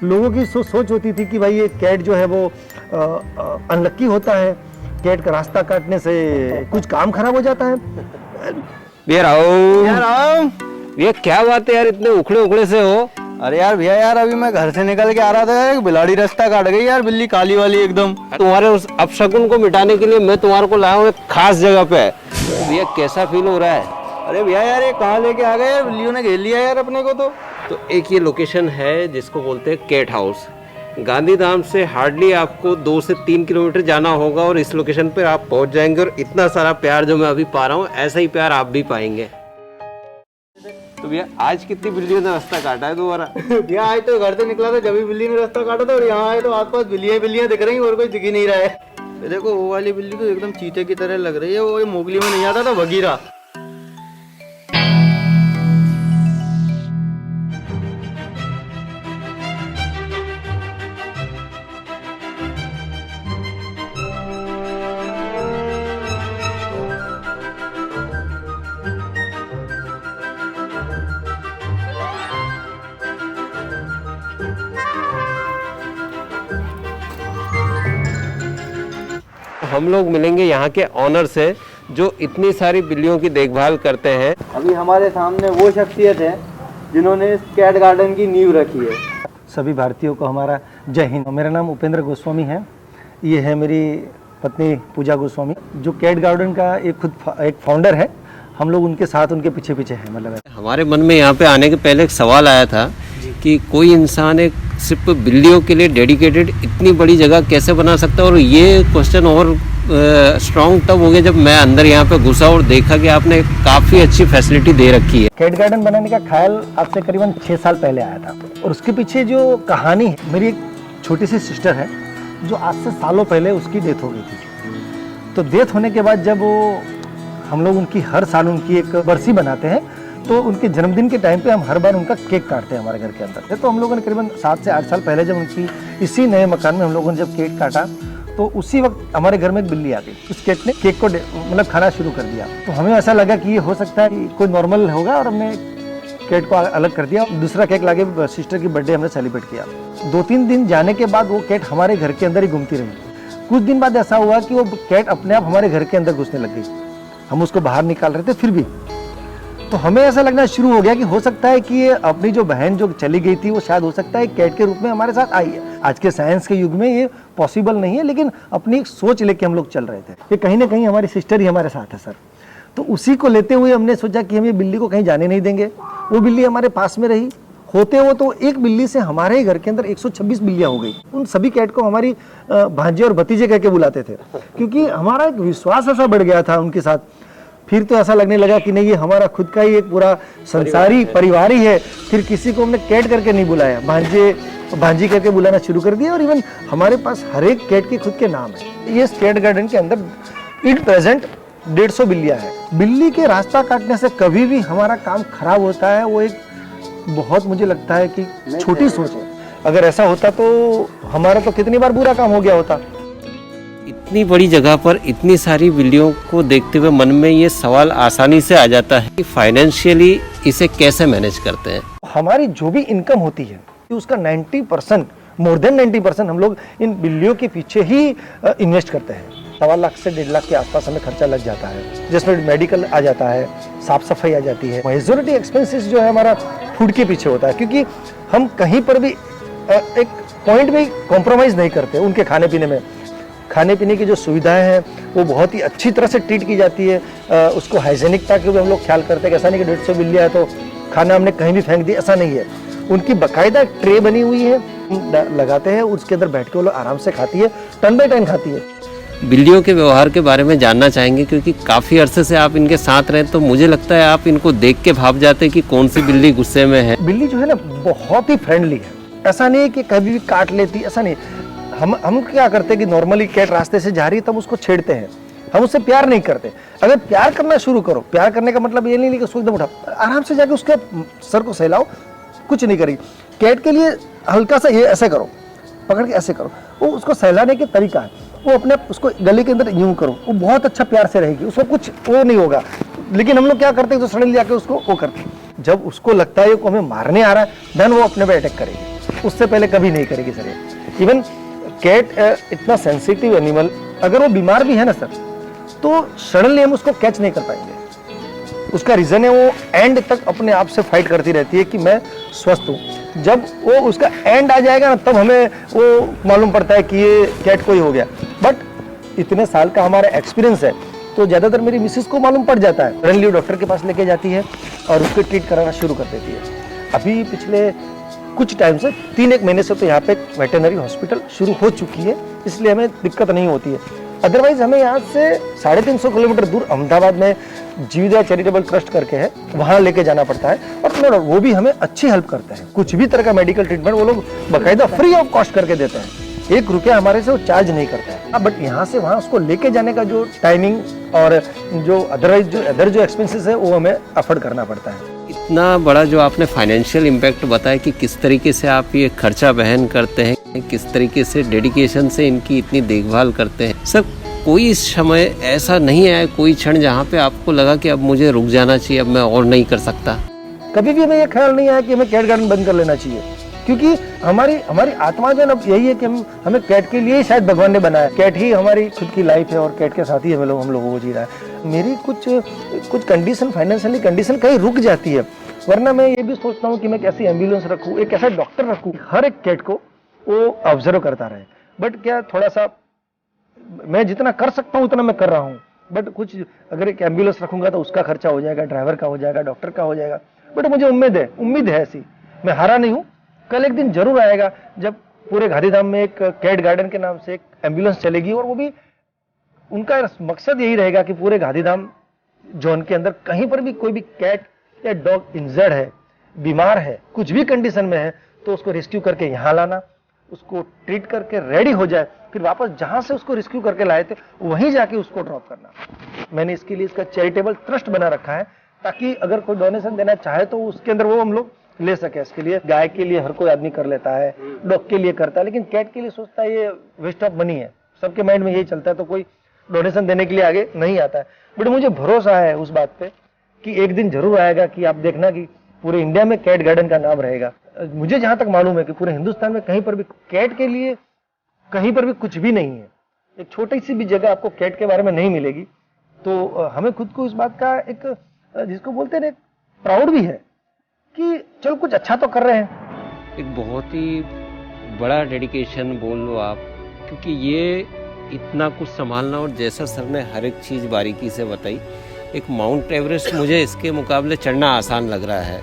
लोगों की सोच होती थी कि भाई ये कैट जो है वो अनलक्की होता है, कैट का रास्ता काटने से कुछ काम खराब हो जाता है। ये क्या बात है यार, इतने उखड़े उखड़े से हो? अरे यार भैया यार, अभी मैं घर से निकल के आ रहा था, एक बिलाड़ी रास्ता काट गई यार, बिल्ली काली वाली एकदम। तुम्हारे उस अपशकुन को मिटाने के लिए मैं तुम्हारे को लाया हूँ एक खास जगह पे। तो भैया कैसा फील हो रहा है? अरे भैया यार, ये कहाँ लेके आ गए यार, बिल्लियों ने घेर लिया यार अपने को। तो एक ये लोकेशन है जिसको बोलते हैं कैट हाउस। गांधीधाम से हार्डली आपको 2 से 3 किलोमीटर जाना होगा और इस लोकेशन पर आप पहुंच जाएंगे। और इतना सारा प्यार जो मैं अभी पा रहा हूँ, ऐसा ही प्यार आप भी पाएंगे। तो भैया आज कितनी बिल्लियों ने रास्ता काटा है दोबारा? भैया आज तो घर से निकला था, जब भी बिल्ली ने रास्ता काटा था, और यहाँ आए तो आसपास बिल्लियां दिख रही, और कोई दिख ही नहीं रहा है। ये देखो वो वाली बिल्ली तो एकदम चीते की तरह लग रही है, वो मोगली में नहीं आता था बगीरा। हम लोग मिलेंगे यहाँ के ऑनर से जो इतनी सारी बिल्लियों की देखभाल करते हैं। अभी हमारे सामने वो शख्सियत है जिन्होंने इस कैट गार्डन की नींव रखी है। सभी भारतीयों को हमारा जय हिंद। मेरा नाम उपेंद्र गोस्वामी है, ये है मेरी पत्नी पूजा गोस्वामी, जो कैट गार्डन का एक फाउंडर है। हम लोग उनके साथ उनके पीछे पीछे हैं। मतलब हमारे मन में यहाँ पे आने के पहले एक सवाल आया था कि कोई इंसान एक सिर्फ बिल्लियों के लिए डेडिकेटेड इतनी बड़ी जगह कैसे बना सकता है। और ये क्वेश्चन और स्ट्रॉन्ग तब हो गया जब मैं अंदर यहाँ पे घुसा और देखा कि आपने काफ़ी अच्छी फैसिलिटी दे रखी है। कैट गार्डन बनाने का ख्याल आज से करीबन 6 साल पहले आया था, और उसके पीछे जो कहानी है, मेरी एक छोटी सी सिस्टर है जो आज से सालों पहले उसकी डेथ हो गई थी। तो डेथ होने के बाद जब वो हम लोग उनकी हर साल उनकी एक बरसी बनाते हैं, तो उनके जन्मदिन के टाइम पे हम हर बार उनका केक काटते हैं हमारे घर के अंदर। तो हम लोगों ने करीबन 7 से 8 साल पहले जब उनकी इसी नए मकान में हम लोगों ने जब केक काटा, तो उसी वक्त हमारे घर में एक बिल्ली आ गई। उस केक ने केक को मतलब खाना शुरू कर दिया। तो हमें ऐसा लगा कि ये हो सकता है कि कोई नॉर्मल होगा, और हमने केक को अलग कर दिया। दूसरा केक लाके सिस्टर की बर्थडे हमने सेलिब्रेट किया। 2-3 दिन जाने के बाद वो कैट हमारे घर के अंदर ही घूमती रही। कुछ दिन बाद ऐसा हुआ कि वो कैट अपने आप हमारे घर के अंदर घुसने लग गई। हम उसको बाहर निकाल रहे थे फिर भी, तो हमें ऐसा लगना शुरू हो गया कि हो सकता है कि ये अपनी जो बहन जो चली गई थी, वो शायद हो सकता है कैट के रूप में हमारे साथ आई है। आज के साइंस के युग में ये पॉसिबल नहीं है, लेकिन अपनी एक सोच लेके हम लोग चल रहे थे कि कहीं ना कहीं हमारी सिस्टर ही हमारे साथ है सर। तो उसी को लेते हुए हमने सोचा कि हम ये बिल्ली को कहीं जाने नहीं देंगे। वो बिल्ली हमारे पास में रही, होते हो तो एक बिल्ली से हमारे ही घर के अंदर 126 बिल्लियां हो गई। उन सभी कैट को हमारी भांजे और भतीजे कह के बुलाते थे, क्योंकि हमारा एक विश्वास ऐसा बढ़ गया था उनके साथ। फिर तो ऐसा लगने लगा कि नहीं, ये हमारा खुद का ही एक पूरा संसारी परिवार ही है। फिर किसी को हमने कैट करके नहीं बुलाया, भांजे भांजी करके बुलाना शुरू कर दिया। और इवन हमारे पास हर एक कैट के खुद के नाम है। ये कैट गार्डन के अंदर एट प्रेजेंट 150 बिल्लियां हैं। बिल्ली के रास्ता काटने से कभी भी हमारा काम खराब होता है, वो एक बहुत मुझे लगता है कि छोटी सोच है। अगर ऐसा होता तो हमारा तो कितनी बार बुरा काम हो गया होता। इतनी बड़ी जगह पर इतनी सारी बिल्लियों को देखते हुए मन में ये सवाल आसानी से आ जाता है कि फाइनेंशियली इसे कैसे मैनेज करते हैं। हमारी जो भी इनकम होती है उसका 90%, मोर देन 90% हम लोग इन बिल्लियों के पीछे ही इन्वेस्ट करते हैं। 1.25 लाख से 1.5 लाख के आसपास हमें खर्चा लग जाता है, जिसमें मेडिकल आ जाता है, साफ सफाई आ जाती है। मेजॉरिटी एक्सपेंसेस जो है हमारा फूड के पीछे होता है, क्योंकि हम कहीं पर भी एक पॉइंट भी कॉम्प्रोमाइज़ नहीं करते उनके खाने पीने में। खाने पीने की जो सुविधाएं हैं वो बहुत ही अच्छी तरह से ट्रीट की जाती है। उसको हाइजेनिकता के भी हम लोग ख्याल करते हैं। ऐसा नहीं कि 150 बिल्लियाँ है तो खाना हमने कहीं भी फेंक दिया, ऐसा नहीं है। उनकी बाकायदा ट्रे बनी हुई है, लगाते हैं, उसके अंदर बैठ के वो लोग आराम से खाती है, टन बाई टन खाती है। बिल्लियों के व्यवहार के बारे में जानना चाहेंगे, क्योंकि काफ़ी अरसे से आप इनके साथ रहे, तो मुझे लगता है आप इनको देख के भाप जाते हैं कि कौन सी बिल्ली गुस्से में है। बिल्ली जो है ना बहुत ही फ्रेंडली है। ऐसा नहीं है कि कभी भी काट लेती, ऐसा नहीं। हम क्या करते हैं कि नॉर्मली कैट रास्ते से जा रही है तब उसको छेड़ते हैं, हम उससे प्यार नहीं करते। अगर प्यार करना शुरू करो, प्यार करने का मतलब ये नहीं कि उसको एकदम उठा, आराम से जाके उसके सर को सहलाओ, कुछ नहीं करेगी। कैट के लिए हल्का सा ये ऐसे करो, पकड़ के ऐसे करो, वो उसको सहलाने के तरीका है। वो अपने उसको गले के अंदर यूं करो, वो बहुत अच्छा प्यार से रहेगी, उसको कुछ वो नहीं होगा। लेकिन हम लोग क्या करते हैं तो सडनली जाके उसको वो करते हैं। जब उसको लगता है कि हमें मारने आ रहा है, देन वो अपने पे अटैक करेगी। उससे पहले कभी नहीं करेगी सर। इवन कैट इतना सेंसिटिव एनिमल, अगर वो बीमार भी है ना सर, तो सडनली हम उसको कैच नहीं कर पाएंगे। उसका रीजन है वो एंड तक अपने आप से फाइट करती रहती है कि मैं स्वस्थ हूँ। जब वो उसका एंड आ जाएगा ना, तब हमें वो मालूम पड़ता है कि ये कैट कोई हो गया। बट इतने साल का हमारा एक्सपीरियंस है, तो ज़्यादातर मेरी मिसेस को मालूम पड़ जाता है। सडनली वो डॉक्टर के पास लेके जाती है और उसको ट्रीट कराना शुरू कर देती है। अभी पिछले कुछ टाइम से 3-1 महीने से तो यहाँ पे वेटरनरी हॉस्पिटल शुरू हो चुकी है, इसलिए हमें दिक्कत नहीं होती है। अदरवाइज हमें यहाँ से 350 किलोमीटर दूर अहमदाबाद में जीविदा चैरिटेबल ट्रस्ट करके है, वहाँ लेके जाना पड़ता है। और वो भी हमें अच्छी हेल्प करते हैं। कुछ भी तरह का मेडिकल ट्रीटमेंट वो लोग बाकायदा फ्री ऑफ कॉस्ट करके देते हैं। 1 रुपया हमारे से वो चार्ज नहीं करता है। बट यहाँ से वहाँ उसको लेके जाने का जो टाइमिंग और जो अदर जो एक्सपेंसेस है वो हमें अफोर्ड करना पड़ता है। इतना बड़ा जो आपने फाइनेंशियल इम्पैक्ट बताया कि किस तरीके से आप ये खर्चा वहन करते हैं, किस तरीके से डेडिकेशन से इनकी इतनी देखभाल करते हैं। सर, कोई समय ऐसा नहीं आया, कोई क्षण जहाँ पे आपको लगा कि अब मुझे रुक जाना चाहिए, अब मैं और नहीं कर सकता? कभी भी हमें ये ख्याल नहीं आया कि हमें कैट गार्डन बंद कर लेना चाहिए, क्योंकि हमारी आत्मा जो है यही है कि हमें कैट के लिए ही शायद भगवान ने बनाया। कैट ही हमारी खुद की लाइफ है और कैट के साथ ही हम लोगों को जी रहा है। मेरी कुछ कंडीशन, फाइनेंशियली कंडीशन कहीं रुक जाती है, वरना मैं ये भी सोचता हूँ कि मैं कैसी एम्बुलेंस रखूँ, एक ऐसा डॉक्टर रखूँ, हर एक कैट को वो ऑब्जर्व करता रहे। बट क्या थोड़ा सा मैं जितना कर सकता हूँ उतना मैं कर रहा हूँ। बट कुछ अगर एक एम्बुलेंस रखूंगा तो उसका खर्चा हो जाएगा, ड्राइवर का हो जाएगा, डॉक्टर का हो जाएगा। बट मुझे उम्मीद है ऐसी, मैं हारा नहीं हूँ। कल एक दिन जरूर आएगा जब पूरे गांधीधाम में एक कैट गार्डन के नाम से एक एम्बुलेंस चलेगी, और वो भी उनका मकसद यही रहेगा कि पूरे गांधीधाम जोन के अंदर कहीं पर भी कोई भी कैट या डॉग इंजर्ड है, बीमार है, कुछ भी कंडीशन में है, तो उसको रेस्क्यू करके यहाँ लाना, उसको ट्रीट करके रेडी हो जाए, फिर वापस जहां से उसको रेस्क्यू करके लाए थे वहीं जाके उसको ड्रॉप करना। मैंने इसके लिए इसका चैरिटेबल ट्रस्ट बना रखा है, ताकि अगर कोई डोनेशन देना चाहे तो उसके अंदर वो हम लोग ले सके। इसके लिए गाय के लिए हर कोई आदमी कर लेता है, डॉग के लिए करता है, लेकिन कैट के लिए सोचता है ये वेस्ट ऑफ मनी है। सबके माइंड में यही चलता है, तो कोई डोनेशन देने के लिए आगे नहीं आता है। बट मुझे भरोसा है उस बात पे कि एक दिन जरूर आएगा कि आप देखना कि पूरे इंडिया में कैट गार्डन का नाम रहेगा। मुझे जहां तक मालूम है कि पूरे हिंदुस्तान में कहीं पर भी कैट के लिए कहीं पर भी कुछ भी नहीं है। एक छोटी सी भी जगह आपको कैट के बारे में नहीं मिलेगी। तो हमें खुद को इस बात का एक, जिसको बोलते हैं, प्राउड भी है कि चलो कुछ अच्छा तो कर रहे हैं। एक बहुत ही बड़ा डेडिकेशन बोल लो आप, क्योंकि ये इतना कुछ संभालना, और जैसा सर ने हर एक चीज़ बारीकी से बताई, एक माउंट एवरेस्ट मुझे इसके मुकाबले चढ़ना आसान लग रहा है,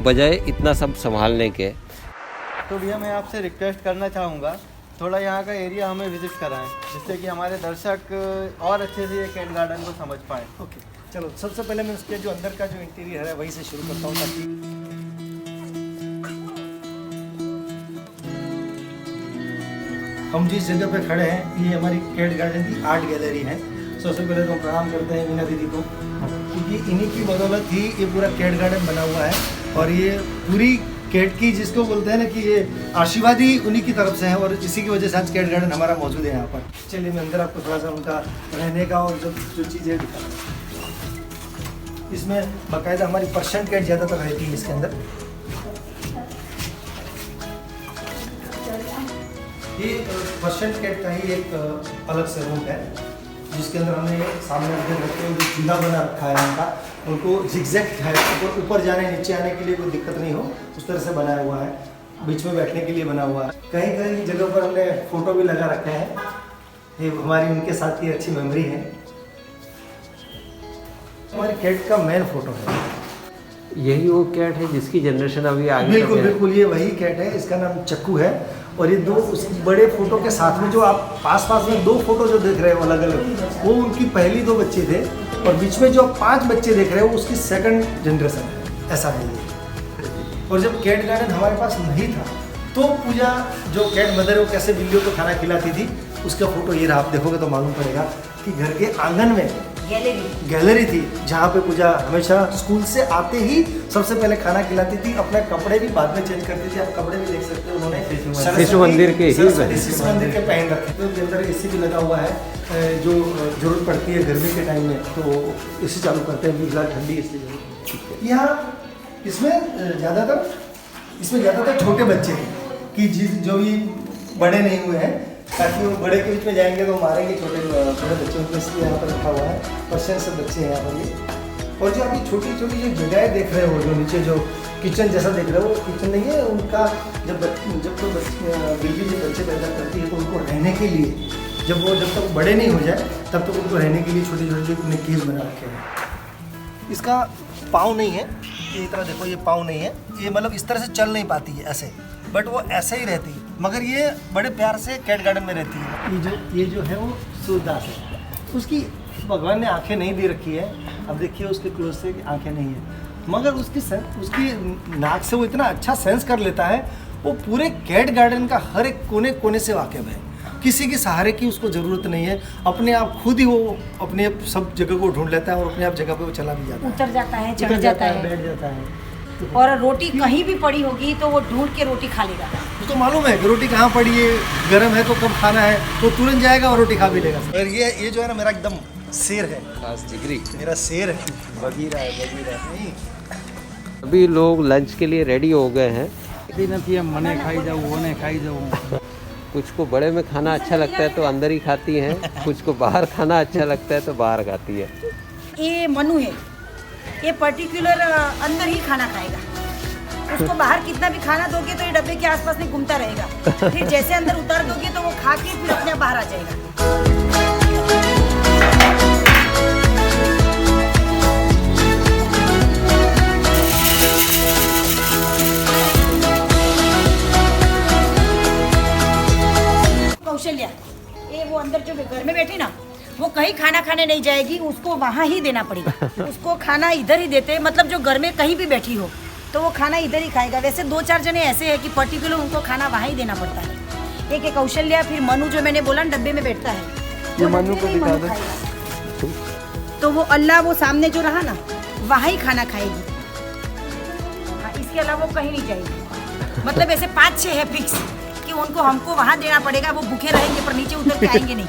बजाय इतना सब संभालने के। तो भैया मैं आपसे रिक्वेस्ट करना चाहूँगा, थोड़ा यहाँ का एरिया हमें विजिट कराएं, जिससे कि हमारे दर्शक और अच्छे से ये कैट गार्डन को समझ पाएँ। ओके, चलो सबसे पहले मैं उसके जो अंदर का जो इंटीरियर है वहीं से शुरू करता हूँ, ताकि हम जिस जगह पे खड़े हैं ये हमारी कैट गार्डन की आर्ट गैलरी है। सबसे पहले तो प्रणाम करते हैं मीना दीदी को, क्योंकि इन्हीं की बदौलत ही ये पूरा कैट गार्डन बना हुआ है, और ये पूरी कैट की, जिसको बोलते हैं ना कि ये आशीर्वाद ही उन्हीं की तरफ से है, और इसी की वजह से आज कैट गार्डन हमारा मौजूद है यहाँ पर। चलिए मैं अंदर आपको थोड़ा सा उनका रहने का और जो चीज़ें दिखा रहा हूँ। इसमें बाकायदा हमारी पर्शियन कैट ज़्यादातर रहती है इसके अंदर। ये पर्शियन कैट का ही एक अलग से रूम है, जिसके अंदर हमने सामने रखते हुए जो चूल्हा बना रखा है उनका, उनको जिगजैग है, तो ऊपर जाने नीचे आने के लिए कोई दिक्कत नहीं हो उस तरह से बनाया हुआ है। बीच में बैठने के लिए बना हुआ है। कहीं कहीं जगह पर हमने फोटो भी लगा रखे हैं, ये हमारी उनके साथ की अच्छी मेमोरी है। हमारी कैट का मेन फोटो है। यही वो कैट है जिसकी जनरेशन अभी आगे? बिल्कुल बिल्कुल, ये वही कैट है, इसका नाम चक्कू है। और ये दो उस बड़े फोटो के साथ में जो आप पास में 2 फोटो जो देख रहे हो अलग अलग, वो उनकी पहली 2 बच्चे थे, और बीच में जो 5 बच्चे देख रहे हो उसकी सेकंड जनरेशन है, ऐसा है ये। और जब कैट गार्डन हमारे पास नहीं था तो पूजा जो कैट मदर है वो कैसे बिल्लियों को खाना खिलाती थी, उसका फोटो ये रहा। आप देखोगे तो मालूम पड़ेगा कि घर के आंगन में गैलरी थी, जहाँ पे पूजा हमेशा स्कूल से आते ही सबसे पहले खाना खिलाती थी। अपने कपड़े भी बाद में चेंज करती थी। आप कपड़े भी देख सकते हो, उन्होंने शिशु मंदिर के पहन रखे। तो उसके अंदर एसी भी लगा हुआ है, जो जरूरत पड़ती है गर्मी के टाइम में तो एसी चालू करते हैं, फिलहाल ठंडी इसलिए। यहाँ इसमें ज़्यादातर छोटे बच्चे हैं, कि जो भी बड़े नहीं हुए हैं, ताकि वो बड़े के बीच में जाएंगे तो मारेंगे छोटे बच्चों को, इसलिए यहाँ पर रखा हुआ है। पर्शियन से बच्चे हैं यहाँ पर ये। और जो अभी छोटी छोटी जो जगह देख रहे हो, जो नीचे जो किचन जैसा देख रहे हो, वो किचन नहीं है उनका। जब तो बिल्ली जब बच्चे पैदा करती है तो उनको रहने के लिए, जब तक बड़े नहीं हो जाए तब तक उनको रहने के लिए छोटे छोटे जो केज बना रखे हैं। इसका पाँव नहीं है, ये तरह देखो, ये पाँव नहीं है, ये मतलब इस तरह से चल नहीं पाती है ऐसे, बट वो ऐसे ही रहती है। मगर ये बड़े प्यार से कैट गार्डन में रहती है। ये जो है वो सूरदास है, उसकी भगवान ने आंखें नहीं दे रखी है। अब देखिए उसके क्लोज से आंखें नहीं है, मगर उसकी नाक से वो इतना अच्छा सेंस कर लेता है, वो पूरे कैट गार्डन का हर एक कोने कोने से वाकिफ है। किसी के सहारे की उसको ज़रूरत नहीं है, अपने आप खुद ही वो अपने सब जगह को ढूंढ लेता है और अपने आप जगह पे वो चला भी जाता है, उतर जाता है, चढ़ जाता है, बैठ जाता है। और रोटी कहीं भी पड़ी होगी तो वो ढूंढ के रोटी खा लेगा। उसको मालूम है कि रोटी कहाँ पड़ी है, गर्म है तो कब खाना है, तो तुरंत जाएगा और रोटी खा भी लेगा। और ये जो है ना, मेरा एकदम शेर है, जिगरी मेरा शेर है, बगीरा है नहीं। अभी लोग लंच के लिए रेडी हो गए हैं। मने खाई जाऊँ, ओने खाई जाऊँ। कुछ को बड़े में खाना अच्छा लगता है तो अंदर ही खाती हैं, कुछ को बाहर खाना अच्छा लगता है तो बाहर खाती है। ये मनु है, ये पर्टिकुलर अंदर ही खाना खाएगा। उसको बाहर कितना भी खाना दोगे तो ये डब्बे के आसपास नहीं घूमता रहेगा। फिर जैसे अंदर उतार दोगे तो वो खा के फिर अपने आप बाहर आ जाएगा। कौशल्या, ये वो अंदर जो घर में बैठी ना, वो कहीं खाना खाने नहीं जाएगी, उसको वहाँ ही देना पड़ेगा। उसको खाना इधर ही देते, मतलब जो घर में कहीं भी बैठी हो तो वो खाना इधर ही खाएगा। वैसे 2-4 जने ऐसे हैं कि पर्टिकुलर उनको खाना वहाँ ही देना पड़ता है। एक कौशल्या, फिर मनु जो मैंने बोला डब्बे में बैठता है, ये मनु को दिखा दो। तो वो अल्लाह वो सामने जो रहा ना, वहाँ ही खाना खाएगी। हाँ, इसके अलावा वो कहीं नहीं जाएगी। मतलब ऐसे 5-6 है फिक्स कि उनको हमको वहाँ देना पड़ेगा। वो भूखे रहेंगे पर नीचे उतर के आएंगे नहीं।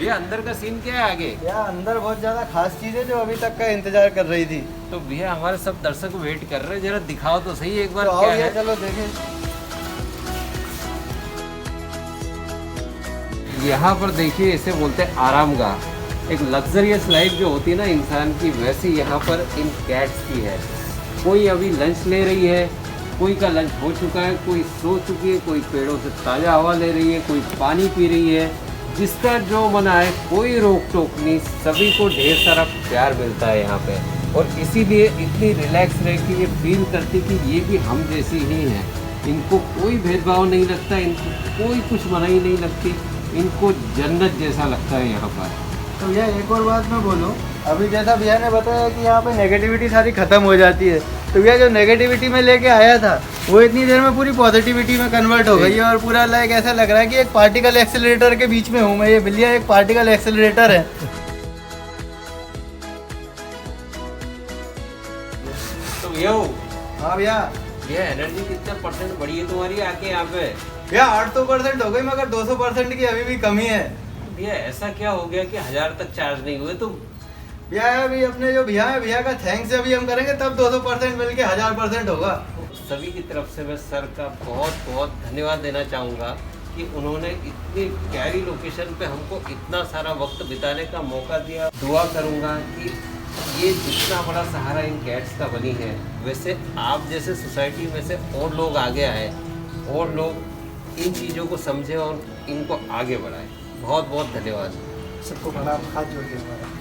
ये अंदर का सीन क्या है आगे? यार अंदर बहुत ज्यादा खास चीज है जो अभी तक का इंतजार कर रही थी। तो भैया हमारे सब दर्शक वेट कर रहे हैं, जरा दिखाओ तो सही एक बार तो क्या आओ है। चलो देखें। यहाँ पर देखिए, इसे बोलते हैं आरामगाह। एक लग्जरियस लाइफ जो होती है ना इंसान की, वैसी यहाँ पर इन कैट्स की है। कोई अभी लंच ले रही है, कोई का लंच हो चुका है, कोई सो चुकी है, कोई पेड़ों से ताज़ा हवा ले रही है, कोई पानी पी रही है। जिसका जो मना है, कोई रोक टोक नहीं, सभी को ढेर सारा प्यार मिलता है यहाँ पे। और इसीलिए इतनी रिलैक्स रह के ये फील करती कि ये भी हम जैसी ही हैं। इनको कोई भेदभाव नहीं लगता, इनको कोई कुछ मनाही नहीं लगती, इनको जन्नत जैसा लगता है यहाँ पर। तो भैया एक और बात मैं बोलूँ, अभी जैसा भैया ने बताया कि यहाँ पे नेगेटिविटी सारी खत्म हो जाती है, तो भैया जो नेगेटिविटी में लेके आया था वो इतनी देर में पूरी पॉजिटिविटी में कन्वर्ट हो गई है। और पूरा लाइक ऐसा लग रहा है कि एक पार्टिकल एक्सेलरेटर के बीच में हूँ मैं। ये बिल्लियाँ एक पार्टिकल एक्सेलरेटर है। तो भैया हाँ भैया, ये एनर्जी कितना परसेंट बढ़ी है तुम्हारी आके यहाँ पे? भैया 800% हो गई, मगर 200% की अभी भी कमी है। भैया ऐसा क्या हो गया कि 1000 तक चार्ज नहीं हुए तुम? भैया अभी अपने जो भैया है, भैया का थैंक्स अभी हम करेंगे तब 200% मिल के 1000% होगा। सभी की तरफ से मैं सर का बहुत बहुत धन्यवाद देना चाहूँगा कि उन्होंने इतनी प्यारी लोकेशन पे हमको इतना सारा वक्त बिताने का मौका दिया। दुआ करूँगा कि ये जितना बड़ा सहारा इन कैट्स का बनी है, वैसे आप जैसे सोसाइटी में से और लोग आगे आए और लोग इन चीज़ों को समझें और इनको आगे बढ़ाएं। बहुत बहुत धन्यवाद। सबको प्रणाम, हाथ जोड़ के हमारा।